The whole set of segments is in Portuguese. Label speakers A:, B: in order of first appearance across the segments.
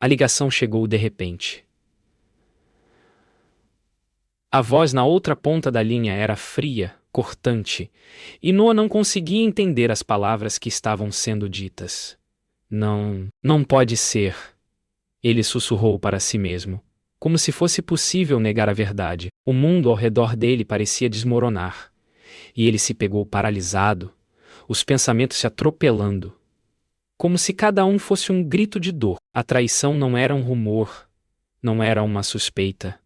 A: A ligação chegou de repente. A voz na outra ponta da linha era fria, cortante, e Noah não conseguia entender as palavras que estavam sendo ditas. Não pode ser. Ele sussurrou para si mesmo, como se fosse possível negar a verdade. O mundo ao redor dele parecia desmoronar, e ele se pegou paralisado, os pensamentos se atropelando, como se cada um fosse um grito de dor. A traição não era um rumor, não era uma suspeita.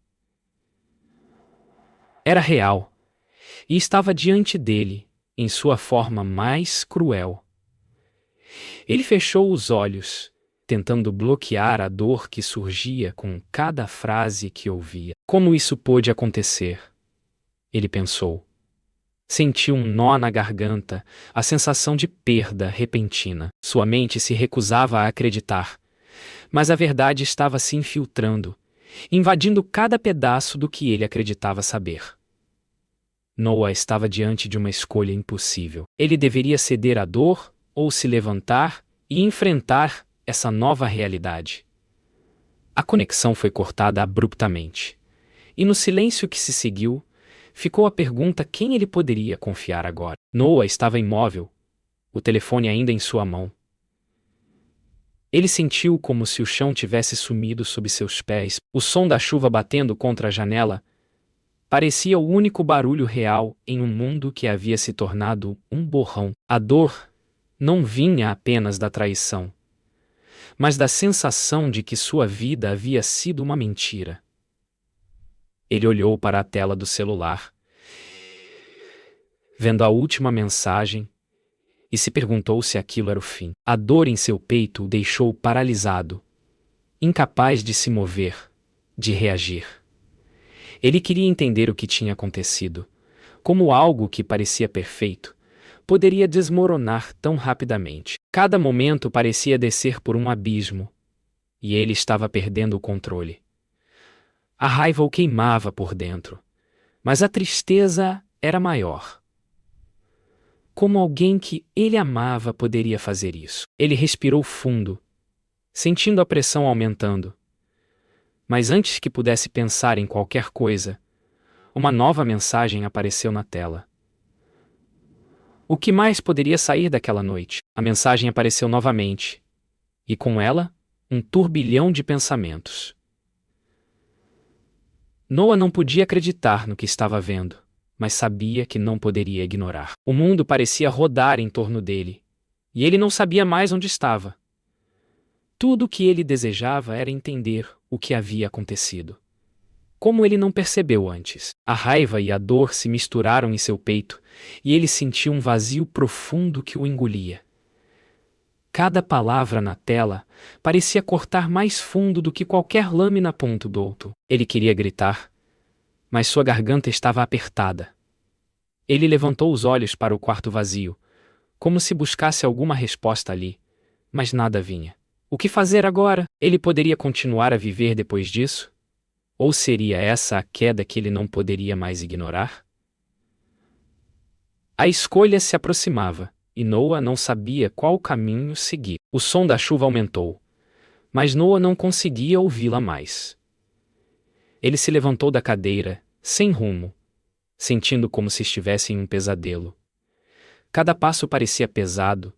A: Era real, e estava diante dele, em sua forma mais cruel. Ele fechou os olhos, tentando bloquear a dor que surgia com cada frase que ouvia. Como isso pôde acontecer? Ele pensou. Sentiu um nó na garganta, a sensação de perda repentina. Sua mente se recusava a acreditar, mas a verdade estava se infiltrando, invadindo cada pedaço do que ele acreditava saber. Noah estava diante de uma escolha impossível. Ele deveria ceder à dor ou se levantar e enfrentar essa nova realidade. A conexão foi cortada abruptamente, e no silêncio que se seguiu, ficou a pergunta quem ele poderia confiar agora. Noah estava imóvel, o telefone ainda em sua mão. Ele sentiu como se o chão tivesse sumido sob seus pés. O som da chuva batendo contra a janela parecia o único barulho real em um mundo que havia se tornado um borrão. A dor não vinha apenas da traição, mas da sensação de que sua vida havia sido uma mentira. Ele olhou para a tela do celular, vendo a última mensagem, e se perguntou se aquilo era o fim. A dor em seu peito o deixou paralisado, incapaz de se mover, de reagir. Ele queria entender o que tinha acontecido, como algo que parecia perfeito poderia desmoronar tão rapidamente. Cada momento parecia descer por um abismo, e ele estava perdendo o controle. A raiva o queimava por dentro, mas a tristeza era maior. Como alguém que ele amava poderia fazer isso? Ele respirou fundo, sentindo a pressão aumentando. Mas antes que pudesse pensar em qualquer coisa, uma nova mensagem apareceu na tela. O que mais poderia sair daquela noite? A mensagem apareceu novamente, e com ela, um turbilhão de pensamentos. Noah não podia acreditar no que estava vendo, mas sabia que não poderia ignorar. O mundo parecia rodar em torno dele, e ele não sabia mais onde estava. Tudo o que ele desejava era entender o que havia acontecido. Como ele não percebeu antes, a raiva e a dor se misturaram em seu peito, e ele sentiu um vazio profundo que o engolia. Cada palavra na tela parecia cortar mais fundo do que qualquer lâmina ponto-douto. Ele queria gritar, mas sua garganta estava apertada. Ele levantou os olhos para o quarto vazio, como se buscasse alguma resposta ali, mas nada vinha. O que fazer agora? Ele poderia continuar a viver depois disso? Ou seria essa a queda que ele não poderia mais ignorar? A escolha se aproximava, e Noah não sabia qual caminho seguir. O som da chuva aumentou, mas Noah não conseguia ouvi-la mais. Ele se levantou da cadeira, sem rumo, sentindo como se estivesse em um pesadelo. Cada passo parecia pesado,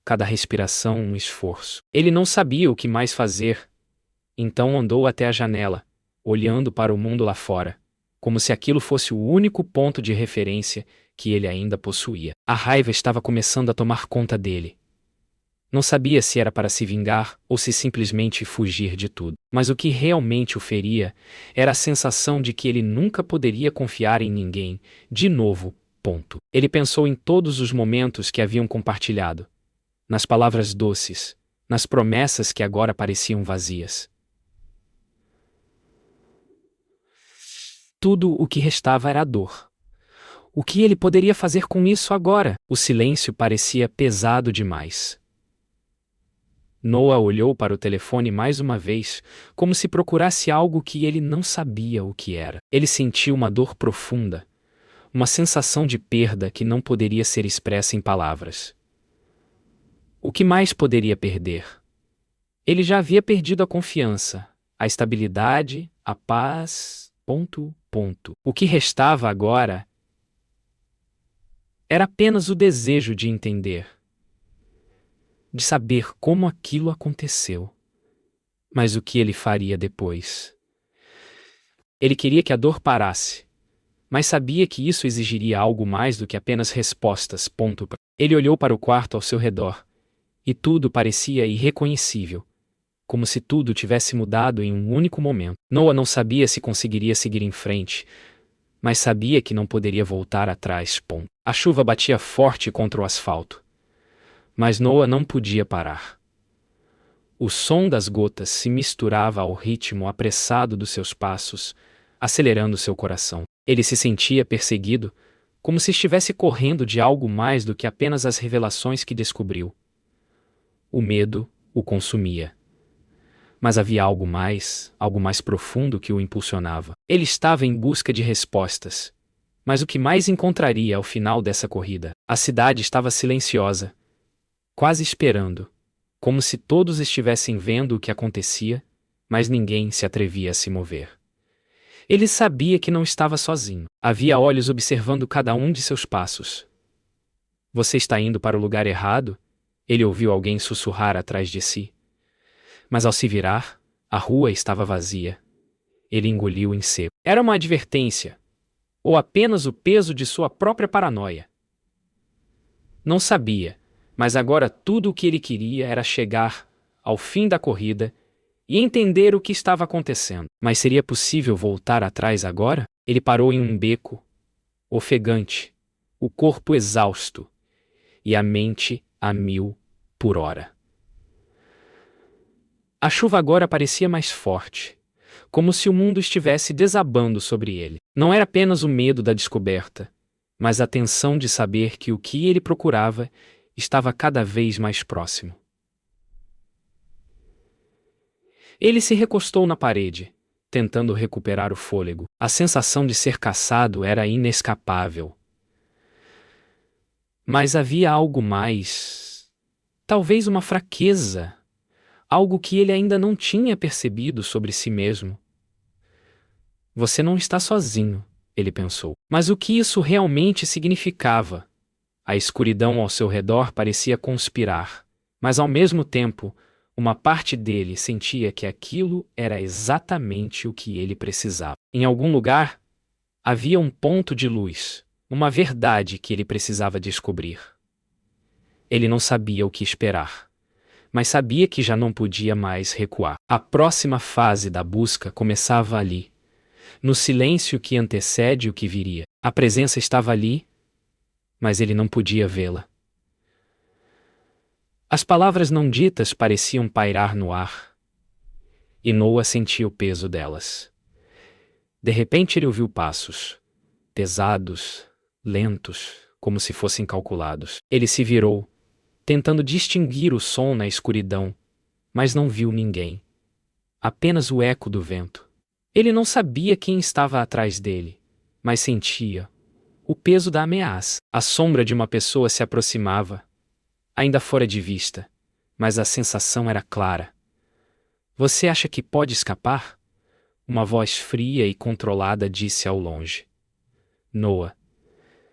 A: cada respiração um esforço. Ele não sabia o que mais fazer, então andou até a janela, olhando para o mundo lá fora, como se aquilo fosse o único ponto de referência que ele ainda possuía. A raiva estava começando a tomar conta dele. Não sabia se era para se vingar ou se simplesmente fugir de tudo. Mas o que realmente o feria era a sensação de que ele nunca poderia confiar em ninguém, de novo, ponto. Ele pensou em todos os momentos que haviam compartilhado, nas palavras doces, nas promessas que agora pareciam vazias. Tudo o que restava era a dor. O que ele poderia fazer com isso agora? O silêncio parecia pesado demais. Noah olhou para o telefone mais uma vez, como se procurasse algo que ele não sabia o que era. Ele sentiu uma dor profunda, uma sensação de perda que não poderia ser expressa em palavras. O que mais poderia perder? Ele já havia perdido a confiança, a estabilidade, a paz. O que restava agora era apenas o desejo de entender, de saber como aquilo aconteceu. Mas o que ele faria depois? Ele queria que a dor parasse, mas sabia que isso exigiria algo mais do que apenas respostas. Ele olhou para o quarto ao seu redor, e tudo parecia irreconhecível, como se tudo tivesse mudado em um único momento. Noah não sabia se conseguiria seguir em frente, mas sabia que não poderia voltar atrás. A chuva batia forte contra o asfalto, mas Noah não podia parar. O som das gotas se misturava ao ritmo apressado dos seus passos, acelerando seu coração. Ele se sentia perseguido, como se estivesse correndo de algo mais do que apenas as revelações que descobriu. O medo o consumia. Mas havia algo mais profundo que o impulsionava. Ele estava em busca de respostas. Mas o que mais encontraria ao final dessa corrida? A cidade estava silenciosa, quase esperando, como se todos estivessem vendo o que acontecia, mas ninguém se atrevia a se mover. Ele sabia que não estava sozinho. Havia olhos observando cada um de seus passos. Você está indo para o lugar errado? Ele ouviu alguém sussurrar atrás de si. Mas ao se virar, a rua estava vazia. Ele engoliu em seco. Era uma advertência, ou apenas o peso de sua própria paranoia. Não sabia, mas agora tudo o que ele queria era chegar ao fim da corrida e entender o que estava acontecendo. Mas seria possível voltar atrás agora? Ele parou em um beco, ofegante, o corpo exausto e a mente a 1000 por hora. A chuva agora parecia mais forte, como se o mundo estivesse desabando sobre ele. Não era apenas o medo da descoberta, mas a tensão de saber que o que ele procurava estava cada vez mais próximo. Ele se recostou na parede, tentando recuperar o fôlego. A sensação de ser caçado era inescapável. Mas havia algo mais. Talvez uma fraqueza. Algo que ele ainda não tinha percebido sobre si mesmo. Você não está sozinho, ele pensou. Mas o que isso realmente significava? A escuridão ao seu redor parecia conspirar, mas ao mesmo tempo, uma parte dele sentia que aquilo era exatamente o que ele precisava. Em algum lugar, havia um ponto de luz, uma verdade que ele precisava descobrir. Ele não sabia o que esperar, mas sabia que já não podia mais recuar. A próxima fase da busca começava ali, no silêncio que antecede o que viria. A presença estava ali, mas ele não podia vê-la. As palavras não ditas pareciam pairar no ar, e Noah sentia o peso delas. De repente ele ouviu passos, pesados, lentos, como se fossem calculados. Ele se virou, tentando distinguir o som na escuridão, mas não viu ninguém. Apenas o eco do vento. Ele não sabia quem estava atrás dele, mas sentia o peso da ameaça. A sombra de uma pessoa se aproximava, ainda fora de vista, mas a sensação era clara. Você acha que pode escapar? Uma voz fria e controlada disse ao longe. Noah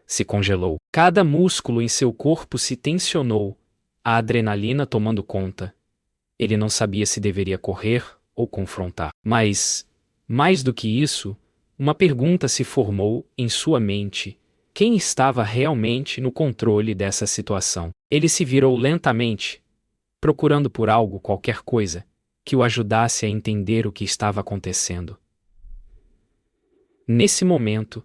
A: se congelou. Cada músculo em seu corpo se tensionou, a adrenalina tomando conta. Ele não sabia se deveria correr ou confrontar. Mas, mais do que isso, uma pergunta se formou em sua mente. Quem estava realmente no controle dessa situação? Ele se virou lentamente, procurando por algo, qualquer coisa, que o ajudasse a entender o que estava acontecendo. Nesse momento,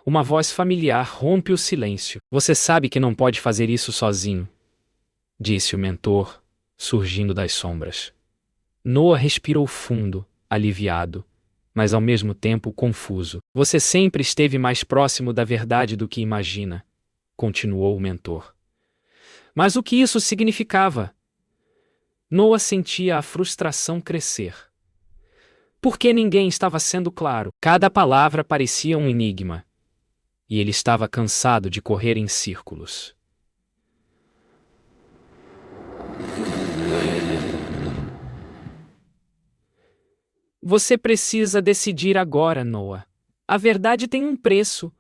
A: uma voz familiar rompe o silêncio. Você sabe que não pode fazer isso sozinho, disse o mentor, surgindo das sombras. Noah respirou fundo, aliviado, mas ao mesmo tempo confuso. Você sempre esteve mais próximo da verdade do que imagina, continuou o mentor. Mas o que isso significava? Noah sentia a frustração crescer. Por que ninguém estava sendo claro? Cada palavra parecia um enigma. E ele estava cansado de correr em círculos. Você precisa decidir agora, Noah. A verdade tem um preço,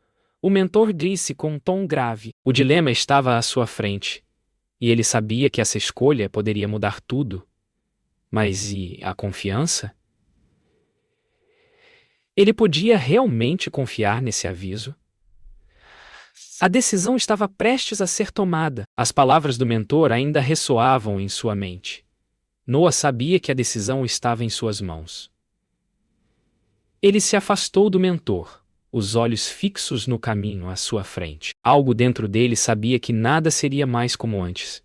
A: o mentor disse com um tom grave. O dilema estava à sua frente, e ele sabia que essa escolha poderia mudar tudo. Mas e a confiança? Ele podia realmente confiar nesse aviso? A decisão estava prestes a ser tomada. As palavras do mentor ainda ressoavam em sua mente. Noah sabia que a decisão estava em suas mãos. Ele se afastou do mentor, os olhos fixos no caminho à sua frente. Algo dentro dele sabia que nada seria mais como antes.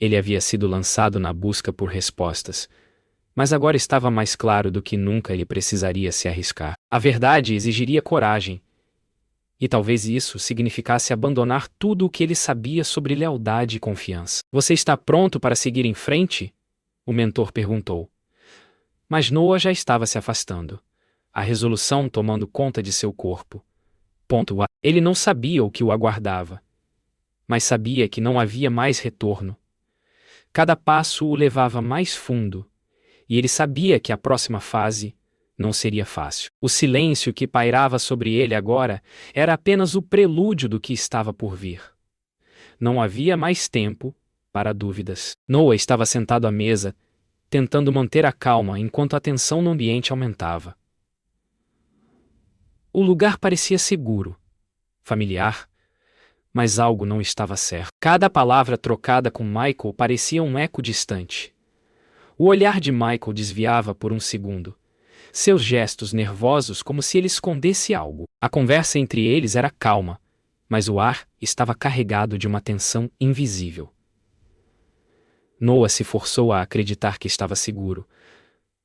A: Ele havia sido lançado na busca por respostas, mas agora estava mais claro do que nunca ele precisaria se arriscar. A verdade exigiria coragem, e talvez isso significasse abandonar tudo o que ele sabia sobre lealdade e confiança. Você está pronto para seguir em frente? O mentor perguntou. Mas Noah já estava se afastando, a resolução tomando conta de seu corpo. Ele não sabia o que o aguardava, mas sabia que não havia mais retorno. Cada passo o levava mais fundo, e ele sabia que a próxima fase não seria fácil. O silêncio que pairava sobre ele agora era apenas o prelúdio do que estava por vir. Não havia mais tempo para dúvidas. Noah estava sentado à mesa, tentando manter a calma enquanto a tensão no ambiente aumentava. O lugar parecia seguro, familiar, mas algo não estava certo. Cada palavra trocada com Michael parecia um eco distante. O olhar de Michael desviava por um segundo, seus gestos nervosos como se ele escondesse algo. A conversa entre eles era calma, mas o ar estava carregado de uma tensão invisível. Noah se forçou a acreditar que estava seguro,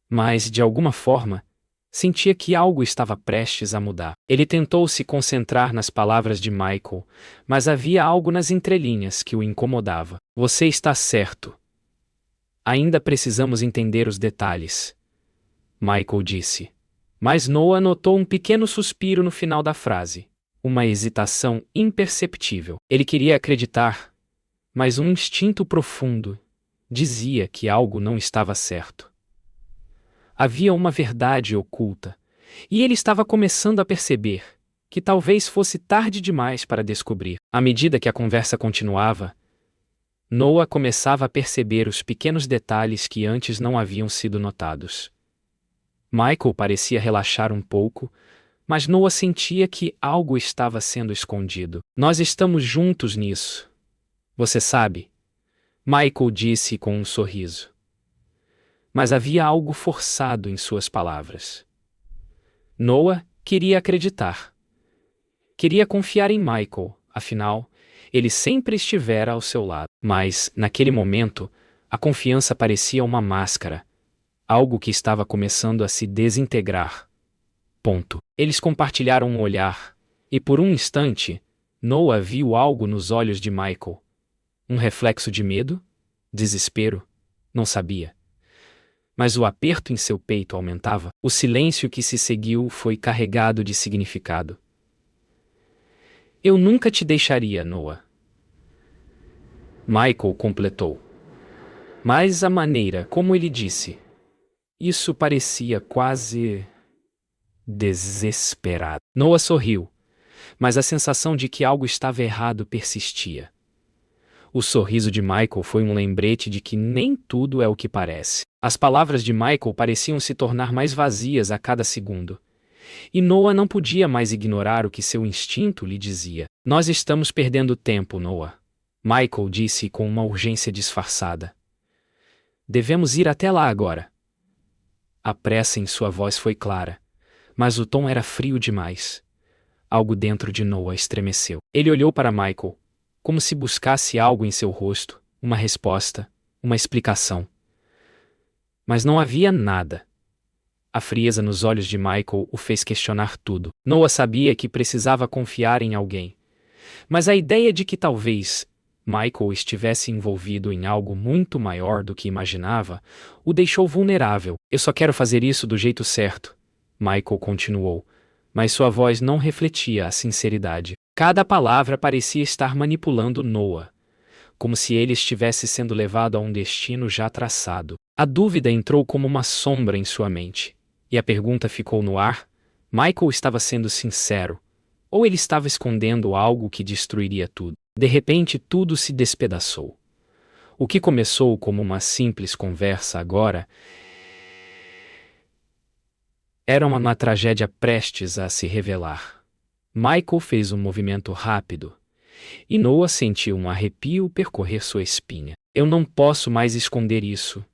A: mas, de alguma forma, sentia que algo estava prestes a mudar. Ele tentou se concentrar nas palavras de Michael, mas havia algo nas entrelinhas que o incomodava. Você está certo. Ainda precisamos entender os detalhes, Michael disse. Mas Noah notou um pequeno suspiro no final da frase. Uma hesitação imperceptível. Ele queria acreditar, mas um instinto profundo dizia que algo não estava certo. Havia uma verdade oculta, e ele estava começando a perceber que talvez fosse tarde demais para descobrir. À medida que a conversa continuava, Noah começava a perceber os pequenos detalhes que antes não haviam sido notados. Michael parecia relaxar um pouco, mas Noah sentia que algo estava sendo escondido. Nós estamos juntos nisso. Você sabe, Michael disse com um sorriso. Mas havia algo forçado em suas palavras. Noah queria acreditar. Queria confiar em Michael, afinal, ele sempre estivera ao seu lado. Mas, naquele momento, a confiança parecia uma máscara, algo que estava começando a se desintegrar. Eles compartilharam um olhar, e por um instante, Noah viu algo nos olhos de Michael. Um reflexo de medo? Desespero? Não sabia. Mas o aperto em seu peito aumentava. O silêncio que se seguiu foi carregado de significado. Eu nunca te deixaria, Noah. Michael completou. Mas a maneira como ele disse, isso parecia quase desesperado. Noah sorriu, mas a sensação de que algo estava errado persistia. O sorriso de Michael foi um lembrete de que nem tudo é o que parece. As palavras de Michael pareciam se tornar mais vazias a cada segundo. E Noah não podia mais ignorar o que seu instinto lhe dizia. Nós estamos perdendo tempo, Noah, Michael disse com uma urgência disfarçada. Devemos ir até lá agora. A pressa em sua voz foi clara, mas o tom era frio demais. Algo dentro de Noah estremeceu. Ele olhou para Michael, como se buscasse algo em seu rosto, uma resposta, uma explicação. Mas não havia nada. A frieza nos olhos de Michael o fez questionar tudo. Noah sabia que precisava confiar em alguém, mas a ideia de que talvez Michael estivesse envolvido em algo muito maior do que imaginava o deixou vulnerável. Eu só quero fazer isso do jeito certo, Michael continuou, mas sua voz não refletia a sinceridade. Cada palavra parecia estar manipulando Noah, como se ele estivesse sendo levado a um destino já traçado. A dúvida entrou como uma sombra em sua mente, e a pergunta ficou no ar: Michael estava sendo sincero, ou ele estava escondendo algo que destruiria tudo? De repente, tudo se despedaçou. O que começou como uma simples conversa agora era uma tragédia prestes a se revelar. Michael fez um movimento rápido, e Noah sentiu um arrepio percorrer sua espinha. Eu não posso mais esconder isso,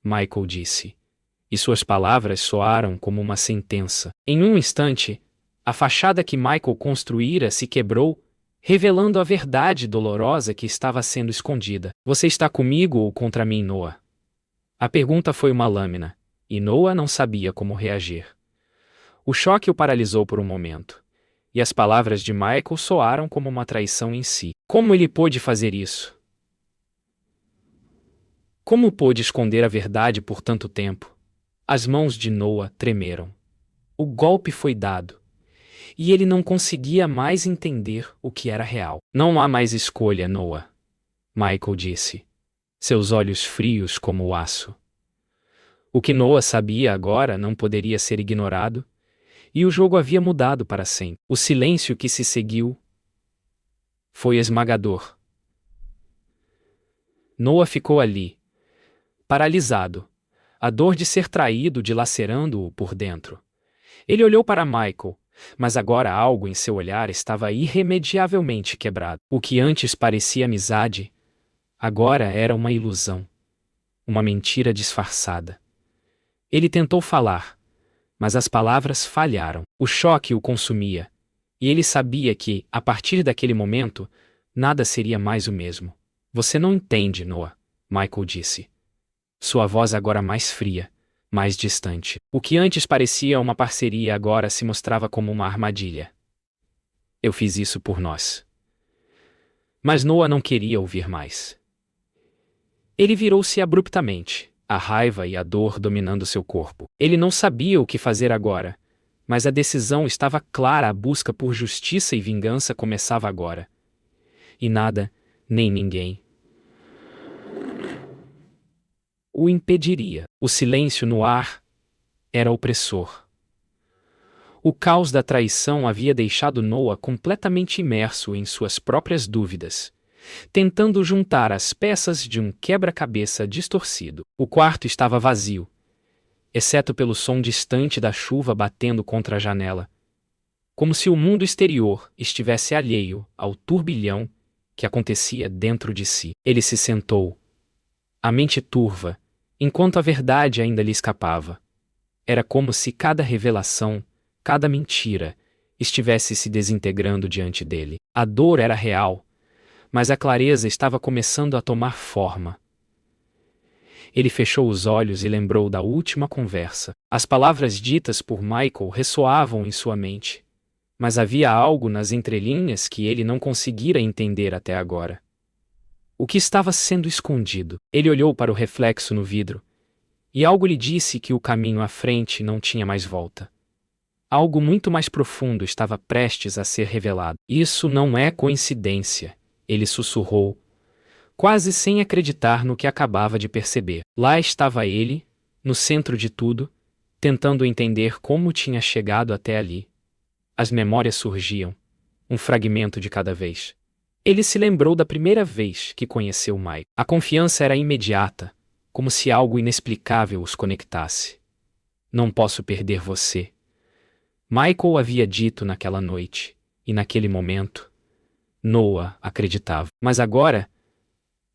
A: Michael disse, e suas palavras soaram como uma sentença. Em um instante, a fachada que Michael construíra se quebrou, revelando a verdade dolorosa que estava sendo escondida. Você está comigo ou contra mim, Noah? A pergunta foi uma lâmina, e Noah não sabia como reagir. O choque o paralisou por um momento, e as palavras de Michael soaram como uma traição em si. Como ele pôde fazer isso? Como pôde esconder a verdade por tanto tempo? As mãos de Noah tremeram. O golpe foi dado, e ele não conseguia mais entender o que era real. Não há mais escolha, Noah, Michael disse, seus olhos frios como o aço. O que Noah sabia agora não poderia ser ignorado, e o jogo havia mudado para sempre. O silêncio que se seguiu foi esmagador. Noah ficou ali, paralisado, a dor de ser traído dilacerando-o por dentro. Ele olhou para Michael, mas agora algo em seu olhar estava irremediavelmente quebrado. O que antes parecia amizade, agora era uma ilusão, uma mentira disfarçada. Ele tentou falar, mas as palavras falharam. O choque o consumia, e ele sabia que, a partir daquele momento, nada seria mais o mesmo. Você não entende, Noah, Michael disse. Sua voz agora mais fria, mais distante. O que antes parecia uma parceria agora se mostrava como uma armadilha. Eu fiz isso por nós. Mas Noah não queria ouvir mais. Ele virou-se abruptamente, a raiva e a dor dominando seu corpo. Ele não sabia o que fazer agora, mas a decisão estava clara, a busca por justiça e vingança começava agora. E nada, nem ninguém, o impediria. O silêncio no ar era opressor. O caos da traição havia deixado Noah completamente imerso em suas próprias dúvidas, tentando juntar as peças de um quebra-cabeça distorcido. O quarto estava vazio, exceto pelo som distante da chuva batendo contra a janela, como se o mundo exterior estivesse alheio ao turbilhão que acontecia dentro de si. Ele se sentou, a mente turva, enquanto a verdade ainda lhe escapava. Era como se cada revelação, cada mentira, estivesse se desintegrando diante dele. A dor era real, mas a clareza estava começando a tomar forma. Ele fechou os olhos e lembrou da última conversa. As palavras ditas por Michael ressoavam em sua mente, mas havia algo nas entrelinhas que ele não conseguira entender até agora. O que estava sendo escondido? Ele olhou para o reflexo no vidro, e algo lhe disse que o caminho à frente não tinha mais volta. Algo muito mais profundo estava prestes a ser revelado. Isso não é coincidência, ele sussurrou, quase sem acreditar no que acabava de perceber. Lá estava ele, no centro de tudo, tentando entender como tinha chegado até ali. As memórias surgiam, um fragmento de cada vez. Ele se lembrou da primeira vez que conheceu Mike. A confiança era imediata, como se algo inexplicável os conectasse. Não posso perder você, Michael havia dito naquela noite, e naquele momento, Noah acreditava. Mas agora,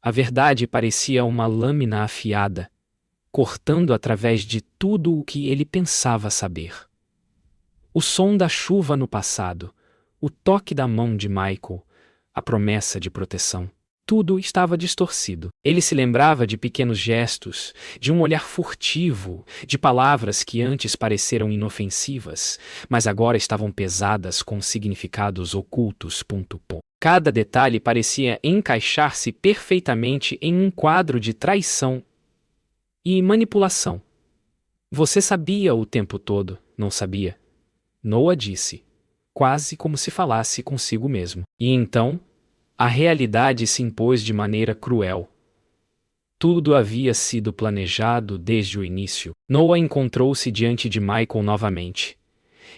A: a verdade parecia uma lâmina afiada, cortando através de tudo o que ele pensava saber. O som da chuva no passado, o toque da mão de Michael, a promessa de proteção. Tudo estava distorcido. Ele se lembrava de pequenos gestos, de um olhar furtivo, de palavras que antes pareceram inofensivas, mas agora estavam pesadas com significados ocultos. Cada detalhe parecia encaixar-se perfeitamente em um quadro de traição e manipulação. Você sabia o tempo todo, não sabia? Noah disse, quase como se falasse consigo mesmo. E então, A realidade se impôs de maneira cruel. Tudo havia sido planejado desde o início. Noah encontrou-se diante de Michael novamente.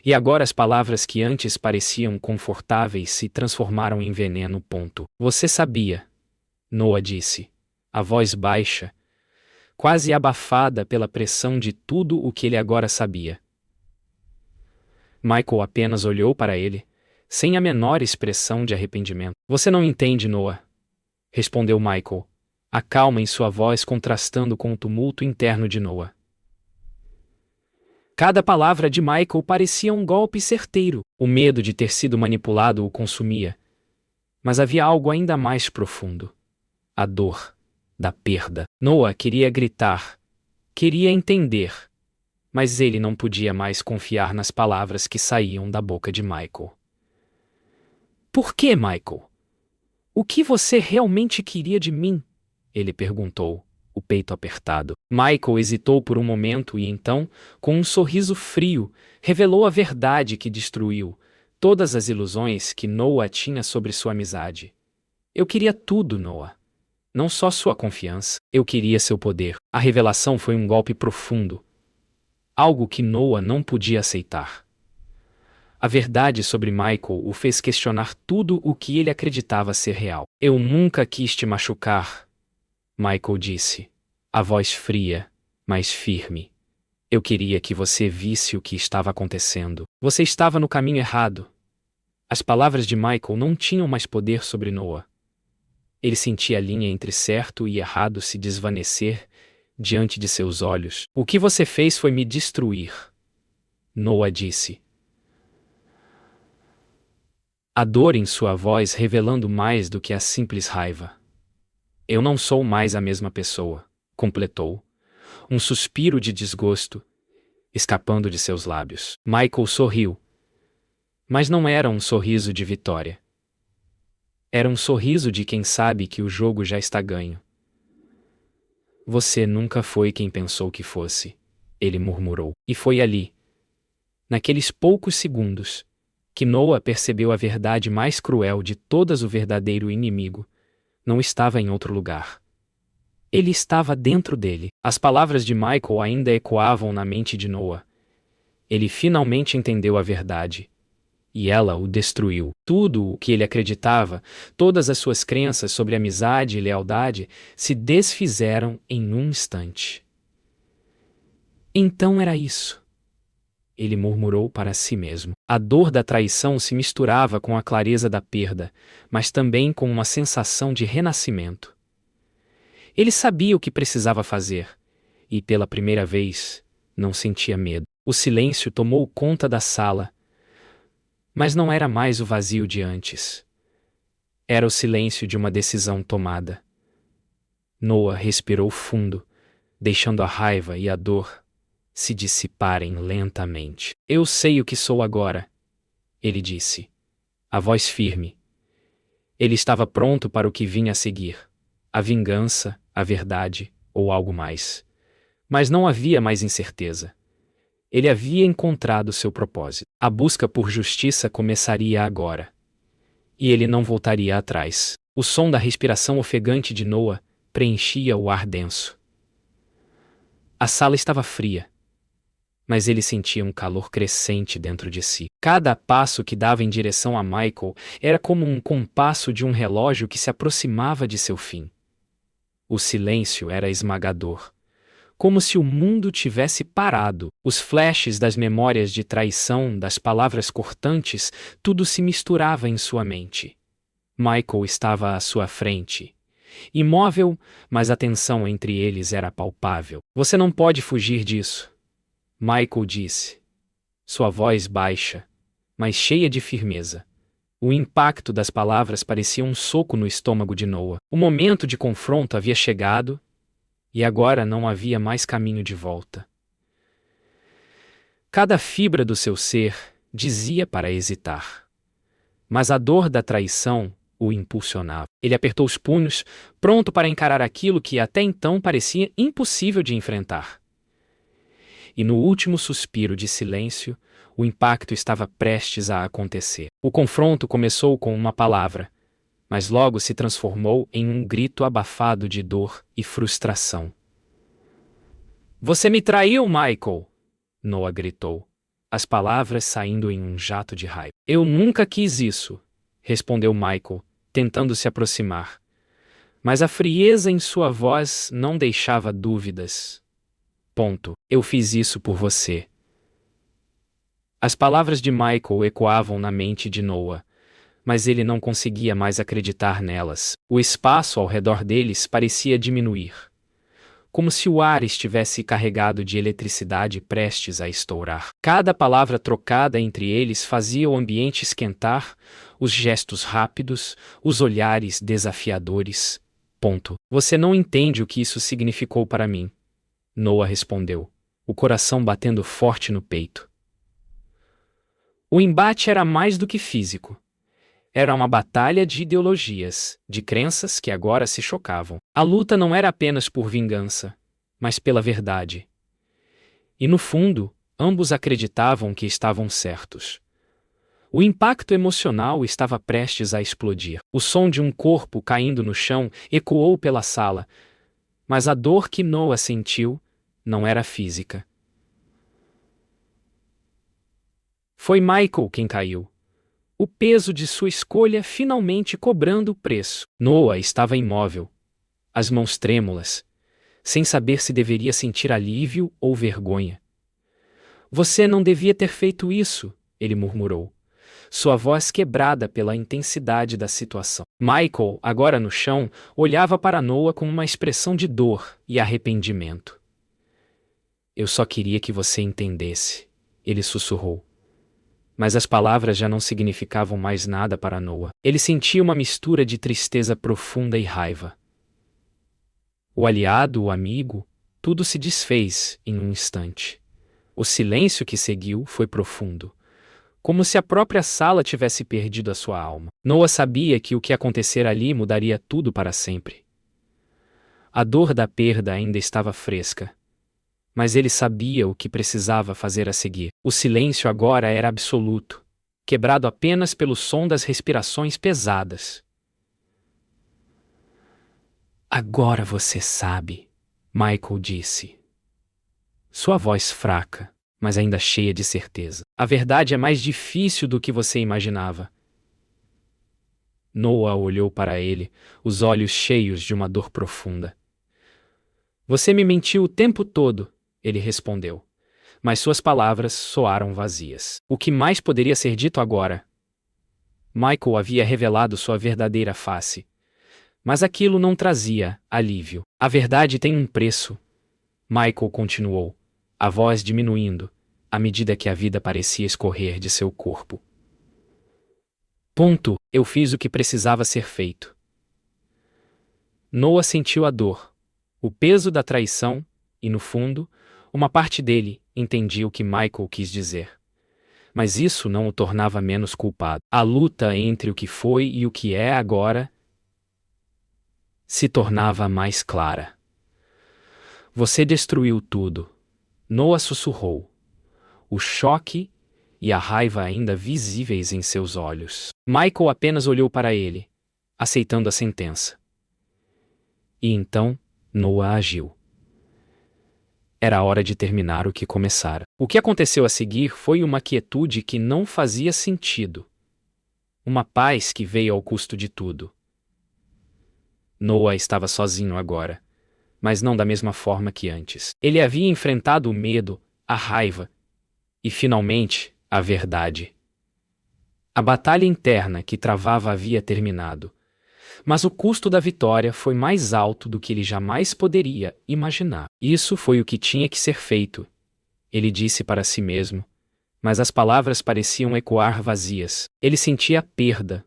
A: E agora as palavras que antes pareciam confortáveis se transformaram em veneno. Você sabia, Noah disse, a voz baixa, quase abafada pela pressão de tudo o que ele agora sabia. Michael apenas olhou para ele, sem a menor expressão de arrependimento. Você não entende, Noah, respondeu Michael, a calma em sua voz contrastando com o tumulto interno de Noah. Cada palavra de Michael parecia um golpe certeiro. O medo de ter sido manipulado o consumia. Mas havia algo ainda mais profundo. A dor da perda. Noah queria gritar. Queria entender. Mas ele não podia mais confiar nas palavras que saíam da boca de Michael. Por que, Michael? O que você realmente queria de mim? Ele perguntou, o peito apertado. Michael hesitou por um momento e então, com um sorriso frio, revelou a verdade que destruiu todas as ilusões que Noah tinha sobre sua amizade. Eu queria tudo, Noah. Não só sua confiança, eu queria seu poder. A revelação foi um golpe profundo. Algo que Noah não podia aceitar. A verdade sobre Michael o fez questionar tudo o que ele acreditava ser real. Eu nunca quis te machucar, Michael disse, a voz fria, mas firme. Eu queria que você visse o que estava acontecendo. Você estava no caminho errado. As palavras de Michael não tinham mais poder sobre Noah. Ele sentia a linha entre certo e errado se desvanecer diante de seus olhos. O que você fez foi me destruir, Noah disse. A dor em sua voz revelando mais do que a simples raiva. Eu não sou mais a mesma pessoa, completou, um suspiro de desgosto, escapando de seus lábios. Michael sorriu. Mas não era um sorriso de vitória. Era um sorriso de quem sabe que o jogo já está ganho. Você nunca foi quem pensou que fosse, ele murmurou. E foi ali, naqueles poucos segundos, que Noah percebeu a verdade mais cruel de todas: o verdadeiro inimigo não estava em outro lugar. Ele estava dentro dele. As palavras de Michael ainda ecoavam na mente de Noah. Ele finalmente entendeu a verdade. E ela o destruiu. Tudo o que ele acreditava, todas as suas crenças sobre amizade e lealdade, se desfizeram em um instante. Então era isso. Ele murmurou para si mesmo. A dor da traição se misturava com a clareza da perda, mas também com uma sensação de renascimento. Ele sabia o que precisava fazer, e pela primeira vez, não sentia medo. O silêncio tomou conta da sala, mas não era mais o vazio de antes. Era o silêncio de uma decisão tomada. Noah respirou fundo, deixando a raiva e a dor se dissiparem lentamente. Eu sei o que sou agora, ele disse, a voz firme. Ele estava pronto para o que vinha a seguir, a vingança, a verdade ou algo mais. Mas não havia mais incerteza. Ele havia encontrado seu propósito. A busca por justiça começaria agora. E ele não voltaria atrás. O som da respiração ofegante de Noah preenchia o ar denso. A sala estava fria, mas ele sentia um calor crescente dentro de si. Cada passo que dava em direção a Michael era como um compasso de um relógio que se aproximava de seu fim. O silêncio era esmagador, como se o mundo tivesse parado. Os flashes das memórias de traição, das palavras cortantes, tudo se misturava em sua mente. Michael estava à sua frente, imóvel, mas a tensão entre eles era palpável. Você não pode fugir disso, Michael disse, sua voz baixa, mas cheia de firmeza. O impacto das palavras parecia um soco no estômago de Noah. O momento de confronto havia chegado, e agora não havia mais caminho de volta. Cada fibra do seu ser dizia para hesitar. Mas a dor da traição o impulsionava. Ele apertou os punhos, pronto para encarar aquilo que até então parecia impossível de enfrentar. E no último suspiro de silêncio, o impacto estava prestes a acontecer. O confronto começou com uma palavra, mas logo se transformou em um grito abafado de dor e frustração. Você me traiu, Michael! Noah gritou, as palavras saindo em um jato de raiva. Eu nunca quis isso, respondeu Michael, tentando se aproximar. Mas a frieza em sua voz não deixava dúvidas. Eu fiz isso por você. As palavras de Michael ecoavam na mente de Noah, mas ele não conseguia mais acreditar nelas. O espaço ao redor deles parecia diminuir, como se o ar estivesse carregado de eletricidade prestes a estourar. Cada palavra trocada entre eles fazia o ambiente esquentar, os gestos rápidos, os olhares desafiadores. Você não entende o que isso significou para mim, Noah respondeu, o coração batendo forte no peito. O embate era mais do que físico. Era uma batalha de ideologias, de crenças que agora se chocavam. A luta não era apenas por vingança, mas pela verdade. E no fundo, ambos acreditavam que estavam certos. O impacto emocional estava prestes a explodir. O som de um corpo caindo no chão ecoou pela sala, mas a dor que Noah sentiu não era física. Foi Michael quem caiu. O peso de sua escolha finalmente cobrando o preço. Noah estava imóvel, as mãos trêmulas, sem saber se deveria sentir alívio ou vergonha. Você não devia ter feito isso, ele murmurou, sua voz quebrada pela intensidade da situação. Michael, agora no chão, olhava para Noah com uma expressão de dor e arrependimento. Eu só queria que você entendesse, ele sussurrou. Mas as palavras já não significavam mais nada para Noah. Ele sentia uma mistura de tristeza profunda e raiva. O aliado, o amigo, tudo se desfez em um instante. O silêncio que seguiu foi profundo, como se a própria sala tivesse perdido a sua alma. Noah sabia que o que acontecera ali mudaria tudo para sempre. A dor da perda ainda estava fresca, mas ele sabia o que precisava fazer a seguir. O silêncio agora era absoluto, quebrado apenas pelo som das respirações pesadas. Agora você sabe, Michael disse. Sua voz fraca, mas ainda cheia de certeza. A verdade é mais difícil do que você imaginava. Noah olhou para ele, os olhos cheios de uma dor profunda. Você me mentiu o tempo todo, ele respondeu, mas suas palavras soaram vazias. O que mais poderia ser dito agora? Michael havia revelado sua verdadeira face, mas aquilo não trazia alívio. A verdade tem um preço, Michael continuou, a voz diminuindo, à medida que a vida parecia escorrer de seu corpo. Eu fiz o que precisava ser feito. Noah sentiu a dor, o peso da traição, e no fundo, uma parte dele entendia o que Michael quis dizer. Mas isso não o tornava menos culpado. A luta entre o que foi e o que é agora se tornava mais clara. Você destruiu tudo, Noah sussurrou, o choque e a raiva ainda visíveis em seus olhos. Michael apenas olhou para ele, aceitando a sentença. E então, Noah agiu. Era hora de terminar o que começara. O que aconteceu a seguir foi uma quietude que não fazia sentido. Uma paz que veio ao custo de tudo. Noah estava sozinho agora, mas não da mesma forma que antes. Ele havia enfrentado o medo, a raiva e, finalmente, a verdade. A batalha interna que travava havia terminado, mas o custo da vitória foi mais alto do que ele jamais poderia imaginar. Isso foi o que tinha que ser feito, ele disse para si mesmo, mas as palavras pareciam ecoar vazias. Ele sentia a perda,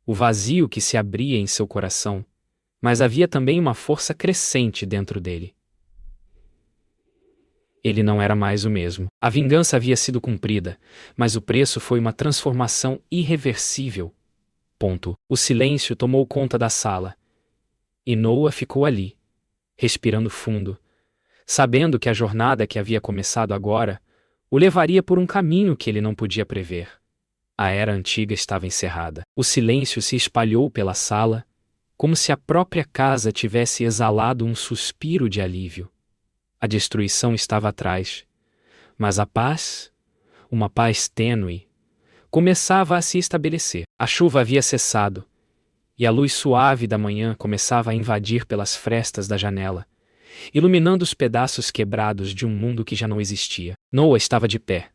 A: o vazio que se abria em seu coração, mas havia também uma força crescente dentro dele. Ele não era mais o mesmo. A vingança havia sido cumprida, mas o preço foi uma transformação irreversível. O silêncio tomou conta da sala, e Noah ficou ali, respirando fundo, sabendo que a jornada que havia começado agora o levaria por um caminho que ele não podia prever. A era antiga estava encerrada. O silêncio se espalhou pela sala, como se a própria casa tivesse exalado um suspiro de alívio. A destruição estava atrás, mas a paz, uma paz tênue, começava a se estabelecer. A chuva havia cessado, e a luz suave da manhã começava a invadir pelas frestas da janela, iluminando os pedaços quebrados de um mundo que já não existia. Noah estava de pé,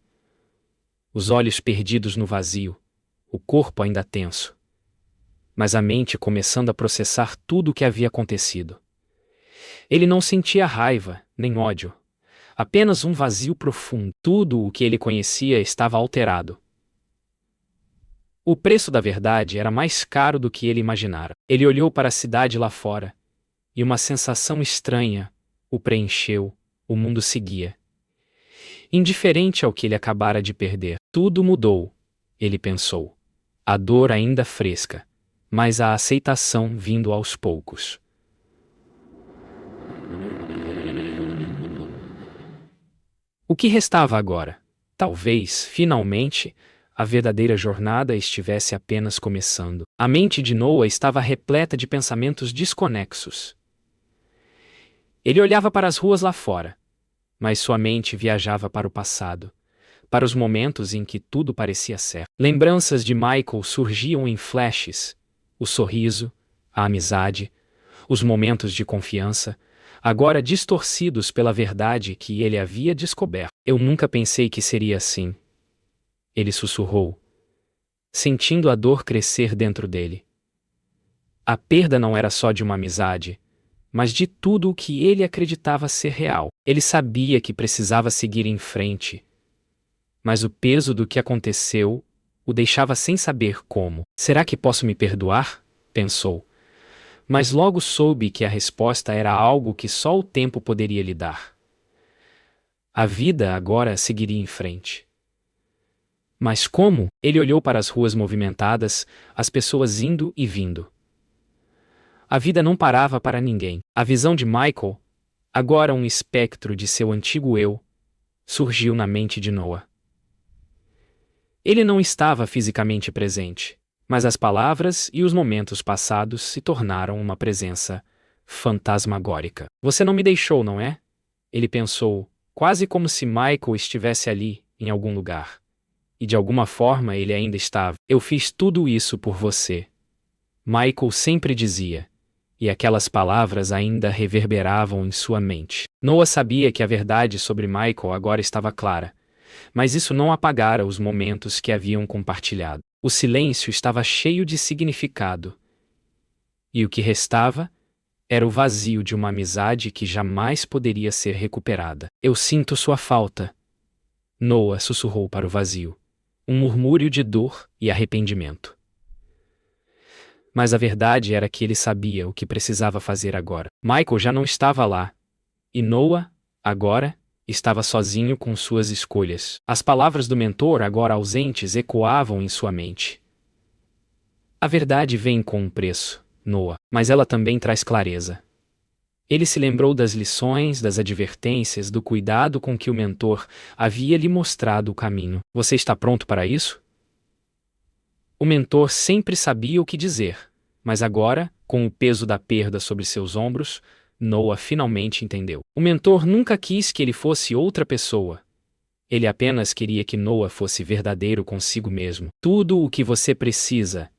A: os olhos perdidos no vazio, o corpo ainda tenso, mas a mente começando a processar tudo o que havia acontecido. Ele não sentia raiva, nem ódio, apenas um vazio profundo. Tudo o que ele conhecia estava alterado. O preço da verdade era mais caro do que ele imaginara. Ele olhou para a cidade lá fora, e uma sensação estranha o preencheu. O mundo seguia, indiferente ao que ele acabara de perder. Tudo mudou, ele pensou. A dor ainda fresca, mas a aceitação vindo aos poucos. O que restava agora? Talvez, finalmente, a verdadeira jornada estivesse apenas começando. A mente de Noah estava repleta de pensamentos desconexos. Ele olhava para as ruas lá fora, mas sua mente viajava para o passado, para os momentos em que tudo parecia certo. Lembranças de Michael surgiam em flashes: o sorriso, a amizade, os momentos de confiança, agora distorcidos pela verdade que ele havia descoberto. Eu nunca pensei que seria assim, ele sussurrou, sentindo a dor crescer dentro dele. A perda não era só de uma amizade, mas de tudo o que ele acreditava ser real. Ele sabia que precisava seguir em frente, mas o peso do que aconteceu o deixava sem saber como. Será que posso me perdoar? Pensou. Mas logo soube que a resposta era algo que só o tempo poderia lhe dar. A vida agora seguiria em frente. Mas como? Ele olhou para as ruas movimentadas, as pessoas indo e vindo. A vida não parava para ninguém. A visão de Michael, agora um espectro de seu antigo eu, surgiu na mente de Noah. Ele não estava fisicamente presente, mas as palavras e os momentos passados se tornaram uma presença fantasmagórica. Você não me deixou, não é? Ele pensou, quase como se Michael estivesse ali, em algum lugar. E de alguma forma ele ainda estava. Eu fiz tudo isso por você. Michael sempre dizia, e aquelas palavras ainda reverberavam em sua mente. Noah sabia que a verdade sobre Michael agora estava clara, mas isso não apagara os momentos que haviam compartilhado. O silêncio estava cheio de significado, e o que restava era o vazio de uma amizade que jamais poderia ser recuperada. Eu sinto sua falta. Noah sussurrou para o vazio, um murmúrio de dor e arrependimento. Mas a verdade era que ele sabia o que precisava fazer agora. Michael já não estava lá, e Noah, agora, estava sozinho com suas escolhas. As palavras do mentor, agora ausentes, ecoavam em sua mente. A verdade vem com um preço, Noah, mas ela também traz clareza. Ele se lembrou das lições, das advertências, do cuidado com que o mentor havia lhe mostrado o caminho. Você está pronto para isso? O mentor sempre sabia o que dizer, mas agora, com o peso da perda sobre seus ombros, Noah finalmente entendeu. O mentor nunca quis que ele fosse outra pessoa. Ele apenas queria que Noah fosse verdadeiro consigo mesmo. Tudo o que você precisa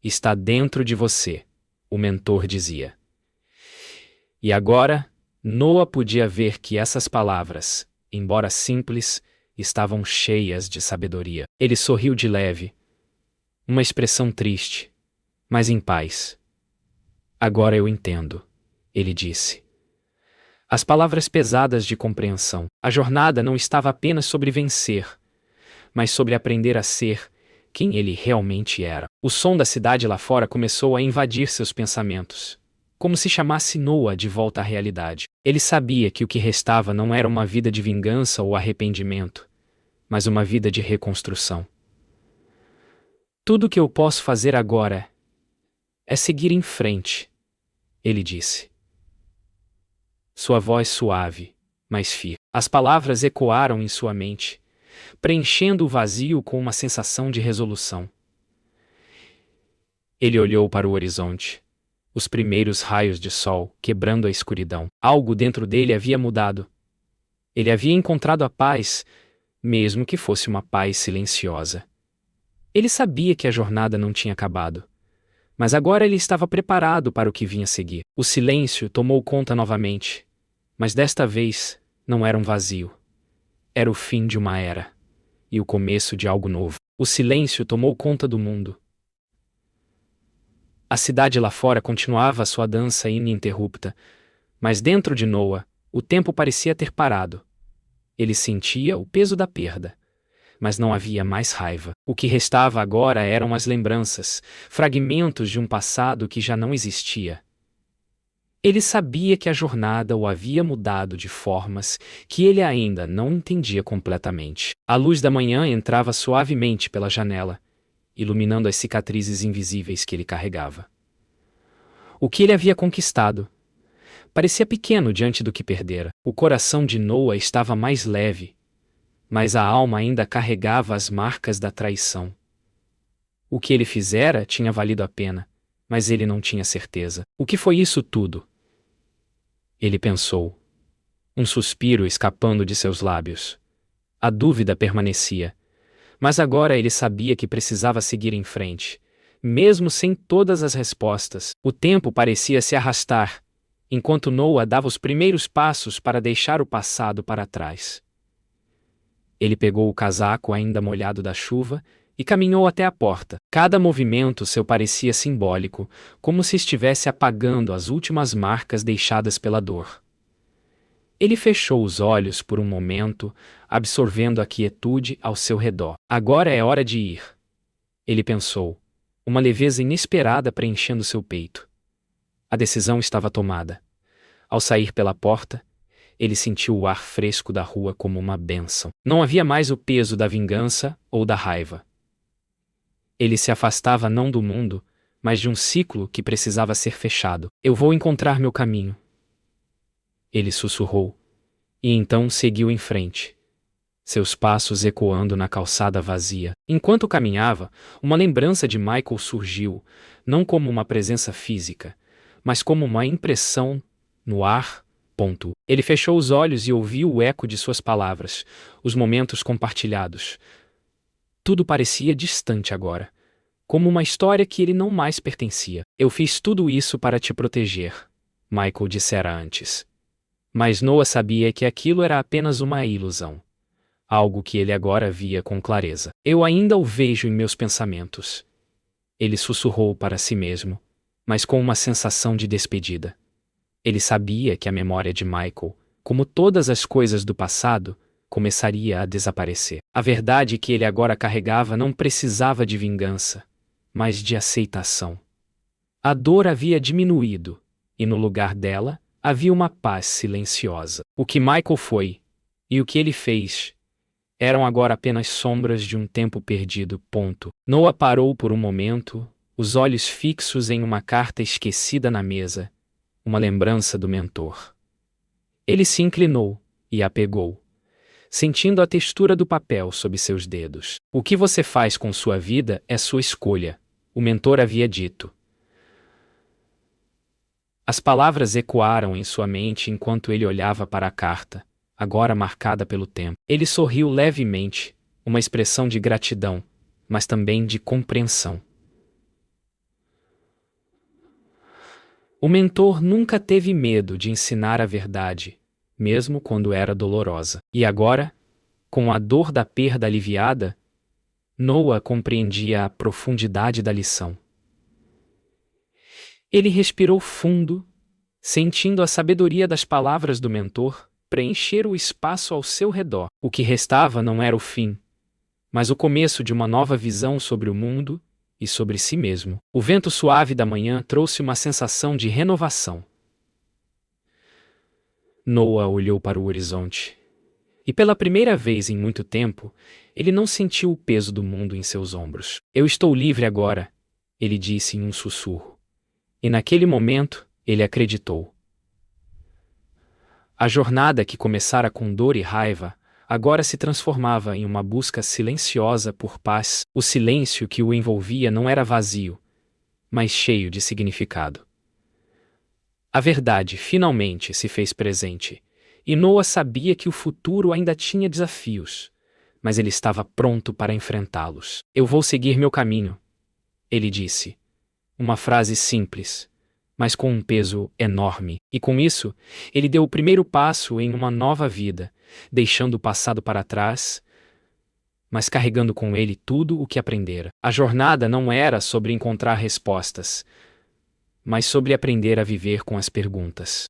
A: está dentro de você, o mentor dizia. E agora, Noah podia ver que essas palavras, embora simples, estavam cheias de sabedoria. Ele sorriu de leve, uma expressão triste, mas em paz. Agora eu entendo, ele disse. As palavras pesadas de compreensão. A jornada não estava apenas sobre vencer, mas sobre aprender a ser quem ele realmente era. O som da cidade lá fora começou a invadir seus pensamentos, como se chamasse Noah de volta à realidade. Ele sabia que o que restava não era uma vida de vingança ou arrependimento, mas uma vida de reconstrução. Tudo o que eu posso fazer agora é seguir em frente, ele disse. Sua voz suave, mas firme. As palavras ecoaram em sua mente, preenchendo o vazio com uma sensação de resolução. Ele olhou para o horizonte. Os primeiros raios de sol quebrando a escuridão. Algo dentro dele havia mudado. Ele havia encontrado a paz, mesmo que fosse uma paz silenciosa. Ele sabia que a jornada não tinha acabado. Mas agora ele estava preparado para o que vinha a seguir. O silêncio tomou conta novamente. Mas desta vez, não era um vazio. Era o fim de uma era. E o começo de algo novo. O silêncio tomou conta do mundo. A cidade lá fora continuava sua dança ininterrupta, mas dentro de Noah, o tempo parecia ter parado. Ele sentia o peso da perda, mas não havia mais raiva. O que restava agora eram as lembranças, fragmentos de um passado que já não existia. Ele sabia que a jornada o havia mudado de formas que ele ainda não entendia completamente. A luz da manhã entrava suavemente pela janela, iluminando as cicatrizes invisíveis que ele carregava. O que ele havia conquistado parecia pequeno diante do que perdera. O coração de Noah estava mais leve, mas a alma ainda carregava as marcas da traição. O que ele fizera tinha valido a pena, mas ele não tinha certeza. O que foi isso tudo? Ele pensou. Um suspiro escapando de seus lábios. A dúvida permanecia. Mas agora ele sabia que precisava seguir em frente. Mesmo sem todas as respostas, o tempo parecia se arrastar, enquanto Noah dava os primeiros passos para deixar o passado para trás. Ele pegou o casaco ainda molhado da chuva e caminhou até a porta. Cada movimento seu parecia simbólico, como se estivesse apagando as últimas marcas deixadas pela dor. Ele fechou os olhos por um momento, absorvendo a quietude ao seu redor. Agora é hora de ir. Ele pensou, uma leveza inesperada preenchendo seu peito. A decisão estava tomada. Ao sair pela porta, ele sentiu o ar fresco da rua como uma bênção. Não havia mais o peso da vingança ou da raiva. Ele se afastava não do mundo, mas de um ciclo que precisava ser fechado. Eu vou encontrar meu caminho. Ele sussurrou, e então seguiu em frente, seus passos ecoando na calçada vazia. Enquanto caminhava, uma lembrança de Michael surgiu, não como uma presença física, mas como uma impressão no ar. Ele fechou os olhos e ouviu o eco de suas palavras, os momentos compartilhados. Tudo parecia distante agora, como uma história que ele não mais pertencia. Eu fiz tudo isso para te proteger, Michael dissera antes. Mas Noah sabia que aquilo era apenas uma ilusão. Algo que ele agora via com clareza. Eu ainda o vejo em meus pensamentos. Ele sussurrou para si mesmo, mas com uma sensação de despedida. Ele sabia que a memória de Michael, como todas as coisas do passado, começaria a desaparecer. A verdade que ele agora carregava não precisava de vingança, mas de aceitação. A dor havia diminuído, e no lugar dela, havia uma paz silenciosa. O que Michael foi, e o que ele fez, eram agora apenas sombras de um tempo perdido. Noah parou por um momento, os olhos fixos em uma carta esquecida na mesa, uma lembrança do mentor. Ele se inclinou e a pegou, sentindo a textura do papel sob seus dedos. O que você faz com sua vida é sua escolha, o mentor havia dito. As palavras ecoaram em sua mente enquanto ele olhava para a carta, agora marcada pelo tempo. Ele sorriu levemente, uma expressão de gratidão, mas também de compreensão. O mentor nunca teve medo de ensinar a verdade, mesmo quando era dolorosa. E agora, com a dor da perda aliviada, Noah compreendia a profundidade da lição. Ele respirou fundo, sentindo a sabedoria das palavras do mentor preencher o espaço ao seu redor. O que restava não era o fim, mas o começo de uma nova visão sobre o mundo e sobre si mesmo. O vento suave da manhã trouxe uma sensação de renovação. Noah olhou para o horizonte. E pela primeira vez em muito tempo, ele não sentiu o peso do mundo em seus ombros. Eu estou livre agora, ele disse em um sussurro. E naquele momento, ele acreditou. A jornada que começara com dor e raiva, agora se transformava em uma busca silenciosa por paz. O silêncio que o envolvia não era vazio, mas cheio de significado. A verdade finalmente se fez presente, e Noah sabia que o futuro ainda tinha desafios, mas ele estava pronto para enfrentá-los. Eu vou seguir meu caminho, ele disse. Uma frase simples, mas com um peso enorme. E com isso, ele deu o primeiro passo em uma nova vida, deixando o passado para trás, mas carregando com ele tudo o que aprendera. A jornada não era sobre encontrar respostas, mas sobre aprender a viver com as perguntas.